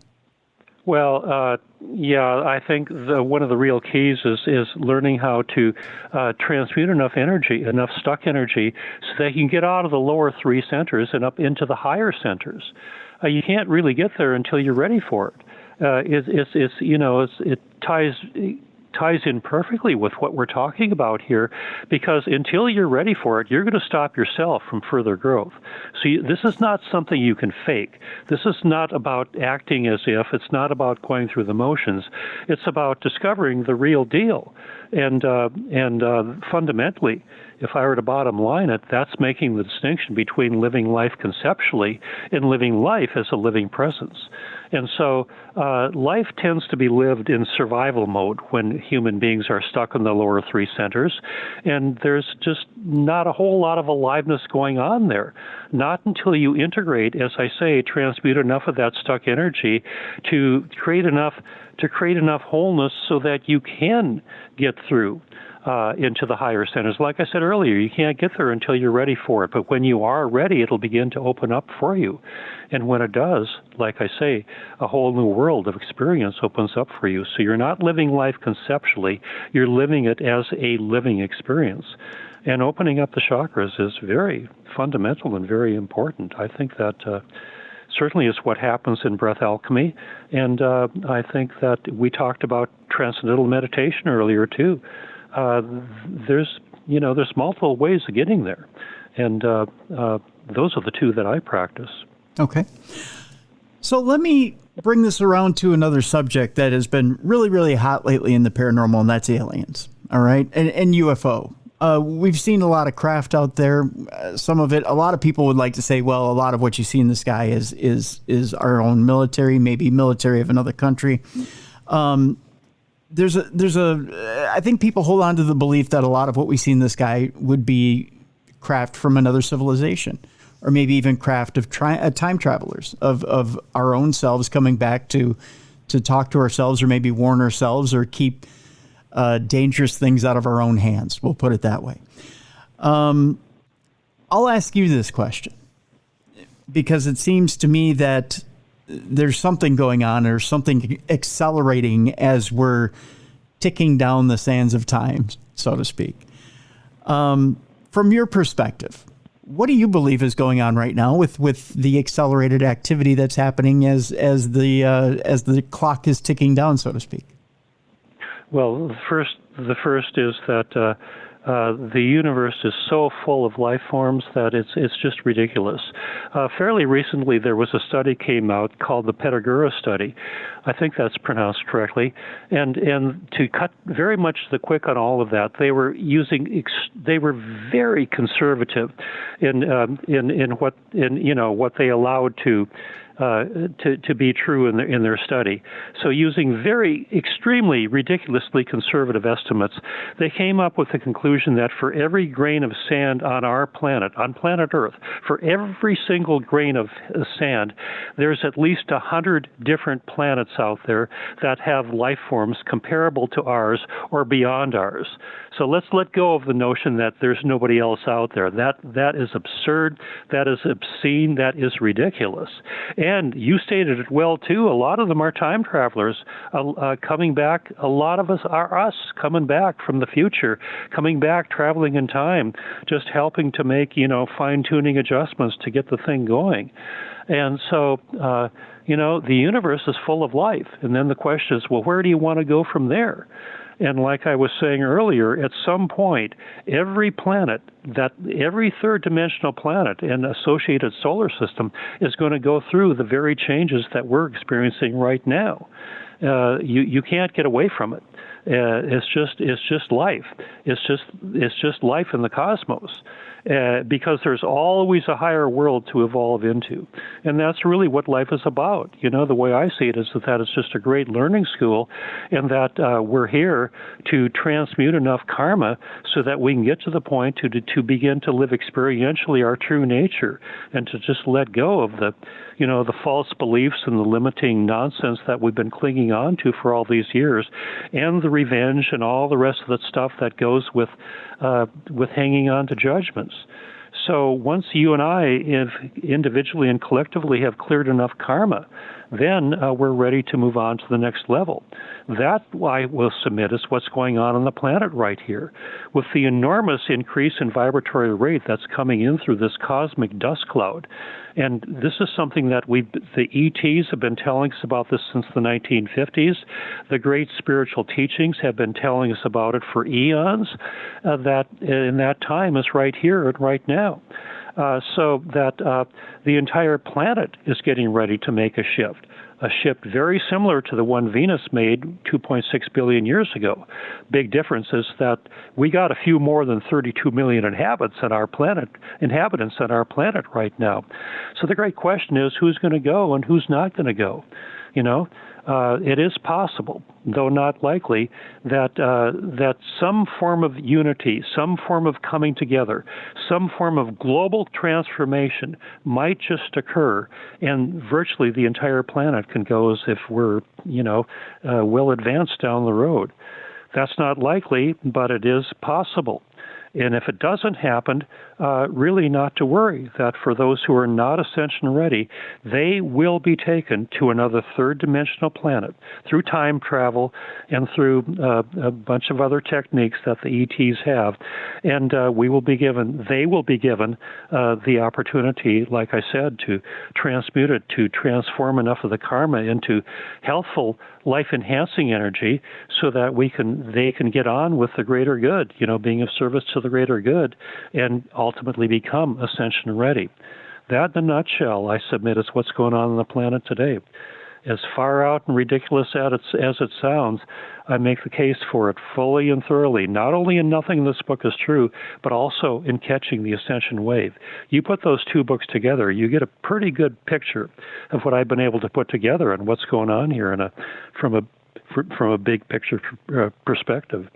Well, yeah, I think one of the real keys is learning how to transmute enough energy, enough stuck energy, so that you can get out of the lower three centers and up into the higher centers. You can't really get there until you're ready for it. It ties in perfectly with what we're talking about here, because until you're ready for it, you're going to stop yourself from further growth. So this is not something you can fake. This is not about acting as if. It's not about going through the motions. It's about discovering the real deal. And fundamentally, if I were to bottom line it, that's making the distinction between living life conceptually and living life as a living presence. And so life tends to be lived in survival mode when human beings are stuck in the lower three centers, and there's just not a whole lot of aliveness going on there. Not until you integrate, as I say, transmute enough of that stuck energy to create enough wholeness so that you can get through into the higher centers. Like I said earlier, you can't get there until you're ready for it. But when you are ready, it'll begin to open up for you. And when it does, like I say, a whole new world of experience opens up for you. So you're not living life conceptually, you're living it as a living experience. And opening up the chakras is very fundamental and very important. I think that certainly is what happens in breath alchemy. And I think that we talked about transcendental meditation earlier too. There's multiple ways of getting there, and those are the two that I practice. Okay. So let me bring this around to another subject that has been really, really hot lately in the paranormal, and that's aliens. All right, and UFO. We've seen a lot of craft out there. Some of it, a lot of people would like to say, well, a lot of what you see in the sky is our own military, maybe military of another country. I think people hold on to the belief that a lot of what we see in the sky would be craft from another civilization, or maybe even craft of time travelers, of our own selves coming back to talk to ourselves, or maybe warn ourselves, or keep dangerous things out of our own hands. We'll put it that way. I'll ask you this question, because it seems to me that there's something going on, or something accelerating as we're ticking down the sands of time, so to speak. From your perspective, what do you believe is going on right now with the accelerated activity that's happening as the clock is ticking down, so to speak? Well, the first is that the universe is so full of life forms that it's just ridiculous. Fairly recently, there was a study came out called the Pettigrew study. I think that's pronounced correctly. And to cut very much the quick on all of that, they were very conservative in what they allowed to be true in their study. So using very extremely ridiculously conservative estimates, they came up with the conclusion that for every grain of sand on our planet, on planet Earth, for every single grain of sand, there's at least 100 different planets out there that have life forms comparable to ours or beyond ours. So let's let go of the notion that there's nobody else out there. That is absurd. That is obscene. That is ridiculous. And you stated it well, too. A lot of them are time travelers coming back. A lot of us are us coming back from the future, coming back, traveling in time, just helping to make, fine-tuning adjustments to get the thing going. And so, the universe is full of life. And then the question is, well, where do you want to go from there? And like I was saying earlier, at some point, every third dimensional planet and associated solar system is going to go through the very changes that we're experiencing right now. You can't get away from it. It's just life. It's just life in the cosmos. Because there's always a higher world to evolve into. And that's really what life is about. The way I see it is that it's just a great learning school, and that we're here to transmute enough karma so that we can get to the point to begin to live experientially our true nature, and to just let go of the false beliefs and the limiting nonsense that we've been clinging on to for all these years, and the revenge and all the rest of the stuff that goes with hanging on to judgments. So once you and I, individually and collectively, have cleared enough karma, then we're ready to move on to the next level. That, I will submit, is what's going on the planet right here. With the enormous increase in vibratory rate that's coming in through this cosmic dust cloud. And this is something that the ETs have been telling us about this since the 1950s. The great spiritual teachings have been telling us about it for eons. That in that time is right here and right now. So that the entire planet is getting ready to make a shift very similar to the one Venus made 2.6 billion years ago. Big difference is that we got a few more than 32 million inhabitants on our planet right now. So the great question is, who's going to go and who's not going to go? It is possible, though not likely, that some form of unity, some form of coming together, some form of global transformation might just occur, and virtually the entire planet can go as if we're, well advanced down the road. That's not likely, but it is possible. And if it doesn't happen, really not to worry, that for those who are not ascension ready, they will be taken to another third-dimensional planet through time travel and through a bunch of other techniques that the ETs have. And they will be given the opportunity, like I said, to transmute it, to transform enough of the karma into healthful, life-enhancing energy so that they can get on with the greater good, being of service to the greater good, and ultimately become ascension ready. That, in a nutshell, I submit, is what's going on the planet today. As far out and ridiculous as it sounds, I make the case for it fully and thoroughly, not only in Nothing in This Book is True, but also in Catching the Ascension Wave. You put those two books together, you get a pretty good picture of what I've been able to put together and what's going on here from a big picture perspective.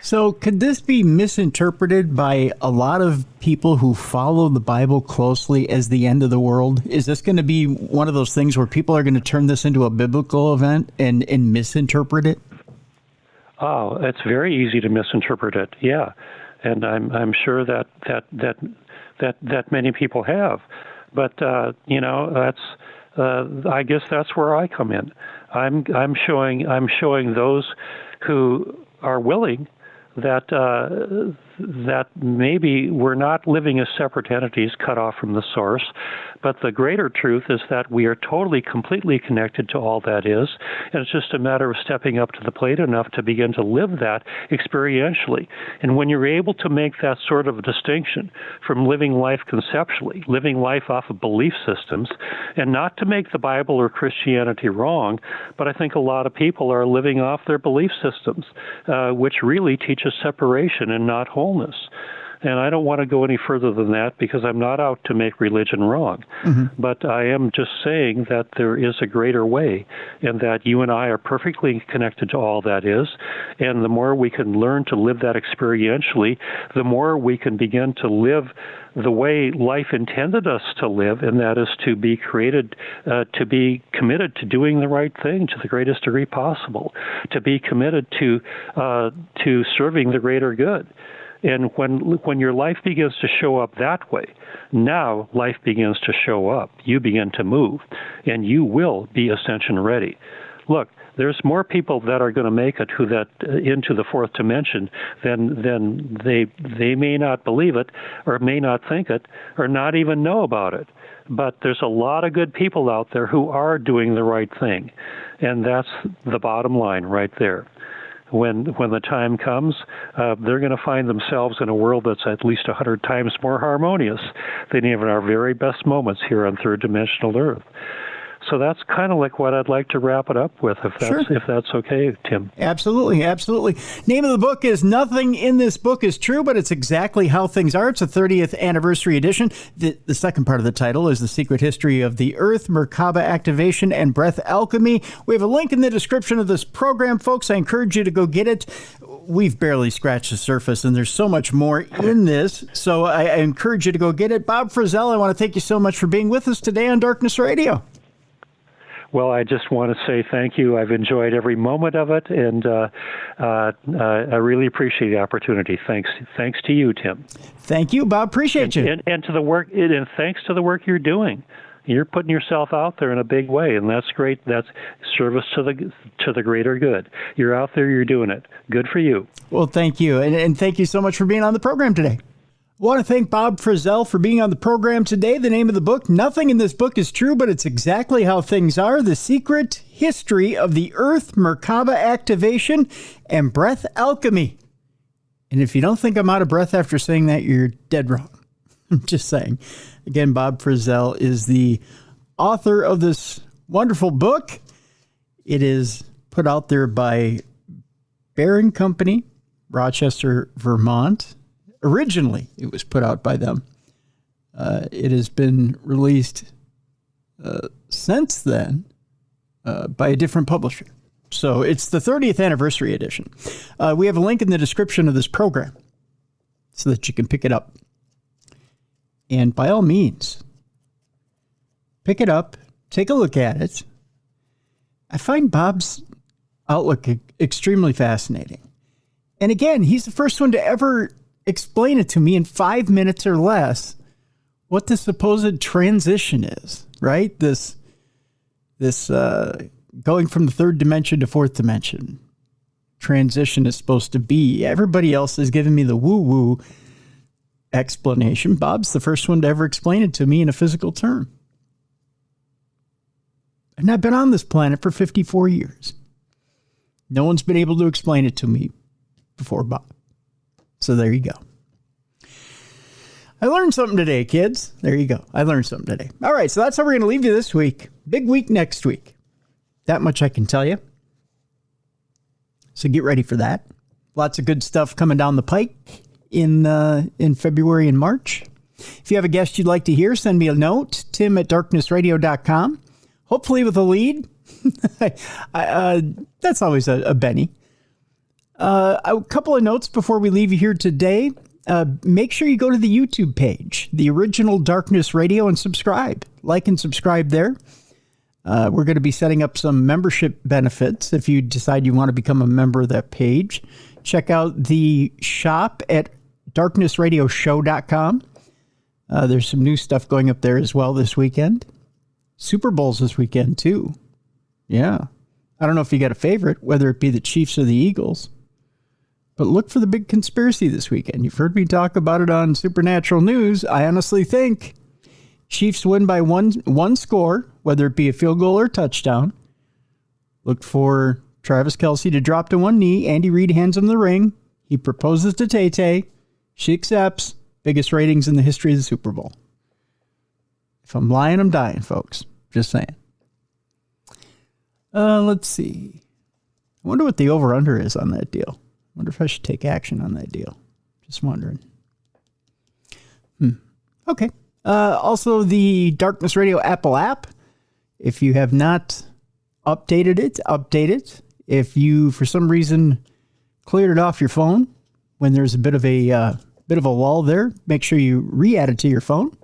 So could this be misinterpreted by a lot of people who follow the Bible closely as the end of the world? Is this going to be one of those things where people are going to turn this into a biblical event and misinterpret it? Oh, it's very easy to misinterpret it, yeah. And I'm sure that many people have. But that's I guess that's where I come in. I'm showing those who are willing that maybe we're not living as separate entities cut off from the source, but the greater truth is that we are totally, completely connected to all that is, and it's just a matter of stepping up to the plate enough to begin to live that experientially. And when you're able to make that sort of distinction from living life conceptually, living life off of belief systems, and not to make the Bible or Christianity wrong, but I think a lot of people are living off their belief systems, which really teaches separation and not wholeness. And I don't want to go any further than that because I'm not out to make religion wrong. Mm-hmm. But I am just saying that there is a greater way, and that you and I are perfectly connected to all that is. And the more we can learn to live that experientially, the more we can begin to live the way life intended us to live, and that is to be created, to be committed to doing the right thing to the greatest degree possible, to be committed to serving the greater good. And when your life begins to show up that way, now life begins to show up. You begin to move, and you will be ascension ready. Look, there's more people that are going to make it into the fourth dimension than they may not believe it, or may not think it, or not even know about it. But there's a lot of good people out there who are doing the right thing, and that's the bottom line right there. When the time comes, they're going to find themselves in a world that's at least 100 times more harmonious than even our very best moments here on third-dimensional Earth. So that's kind of like what I'd like to wrap it up with, if that's okay, Tim. Absolutely, absolutely. Name of the book is Nothing in This Book is True, but It's Exactly How Things Are. It's a 30th anniversary edition. The second part of the title is The Secret History of the Earth, Merkaba Activation, and Breath Alchemy. We have a link in the description of this program, folks. I encourage you to go get it. We've barely scratched the surface, and there's so much more in this, so I encourage you to go get it. Bob Frissell, I want to thank you so much for being with us today on Darkness Radio. Well, I just want to say thank you. I've enjoyed every moment of it, and I really appreciate the opportunity. Thanks to you, Tim. Thank you, Bob. Appreciate you. And to the work, and thanks to the work you're doing. You're putting yourself out there in a big way, and that's great. That's service to the greater good. You're out there, you're doing it. Good for you. Well, thank you, and thank you so much for being on the program today. I want to thank Bob Frissell for being on the program today. The name of the book, Nothing in This Book is True, but It's Exactly How Things Are, The Secret History of the Earth, Merkaba Activation, and Breath Alchemy. And if you don't think I'm out of breath after saying that, you're dead wrong. I'm just saying. Again, Bob Frissell is the author of this wonderful book. It is put out there by Bear & Company, Rochester, Vermont. Originally, it was put out by them. It has been released since then by a different publisher. So it's the 30th anniversary edition. We have a link in the description of this program so that you can pick it up. And by all means, pick it up, take a look at it. I find Bob's outlook extremely fascinating. And again, he's the first one to ever explain it to me in 5 minutes or less what the supposed transition is, right? This going from the third dimension to fourth dimension transition is supposed to be. Everybody else is giving me the woo-woo explanation. Bob's the first one to ever explain it to me in a physical term. And I've been on this planet for 54 years. No one's been able to explain it to me before Bob. So there you go. I learned something today, kids. There you go. I learned something today. All right, so that's how we're going to leave you this week. Big week next week. That much I can tell you. So get ready for that. Lots of good stuff coming down the pike in February and March. If you have a guest you'd like to hear, send me a note, tim@darknessradio.com. Hopefully with a lead. That's always a Benny. A couple of notes before we leave you here today. Make sure you go to the YouTube page, the original Darkness Radio, and subscribe. Like and subscribe there. We're going to be setting up some membership benefits if you decide you want to become a member of that page. Check out the shop at darknessradioshow.com. There's some new stuff going up there as well this weekend. Super Bowl's this weekend, too. Yeah. I don't know if you got a favorite, whether it be the Chiefs or the Eagles. But look for the big conspiracy this weekend. You've heard me talk about it on Supernatural News. I honestly think Chiefs win by one score, whether it be a field goal or touchdown. Look for Travis Kelce to drop to one knee. Andy Reid hands him the ring. He proposes to Tay-Tay. She accepts. Biggest ratings in the history of the Super Bowl. If I'm lying, I'm dying, folks. Just saying. Let's see. I wonder what the over-under is on that deal. I wonder if I should take action on that deal. Just wondering. Okay. Also, the Darkness Radio Apple app. If you have not updated it, update it. If you, for some reason, cleared it off your phone when there's a bit of a lull there, make sure you re-add it to your phone.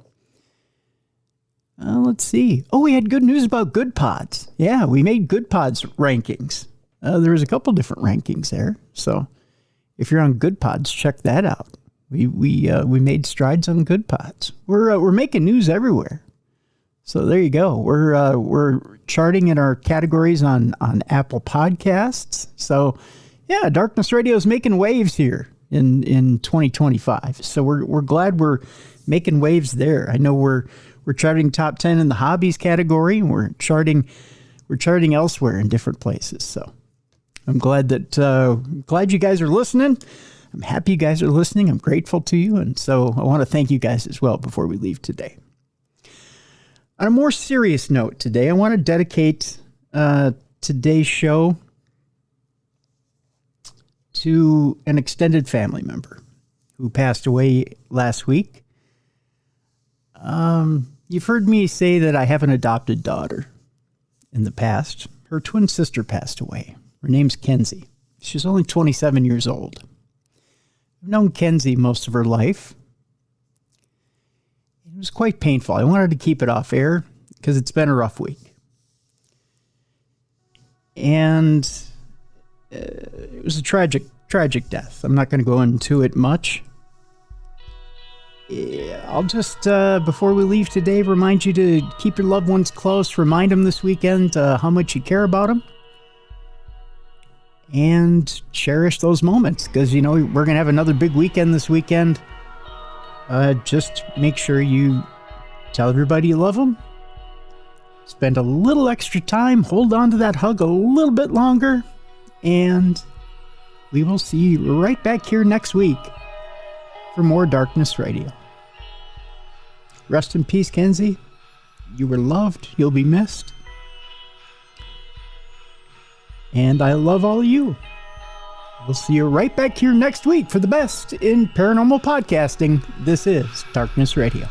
Let's see. Oh, we had good news about Good Pods. Yeah, we made Good Pods rankings. There was a couple different rankings there. So if you're on Good Pods, check that out. We made strides on Good Pods. We're making news everywhere. So there you go. We're charting in our categories on Apple Podcasts. So yeah, Darkness Radio is making waves here in 2025. So we're glad we're making waves there. I know we're charting top 10 in the hobbies category, and we're charting elsewhere in different places. So I'm glad you guys are listening. I'm happy you guys are listening. I'm grateful to you. And so I want to thank you guys as well before we leave today. On a more serious note today, I want to dedicate today's show to an extended family member who passed away last week. You've heard me say that I have an adopted daughter in the past. Her twin sister passed away. Her name's Kenzie. She's only 27 years old. I've known Kenzie most of her life. It was quite painful. I wanted to keep it off air because it's been a rough week. And it was a tragic death. I'm not going to go into it much. I'll just, before we leave today, remind you to keep your loved ones close. Remind them this weekend how much you care about them. And cherish those moments because, we're going to have another big weekend this weekend. Just make sure you tell everybody you love them. Spend a little extra time. Hold on to that hug a little bit longer. And we will see you right back here next week for more Darkness Radio. Rest in peace, Kenzie. You were loved. You'll be missed. And I love all of you. We'll see you right back here next week for the best in paranormal podcasting. This is Darkness Radio.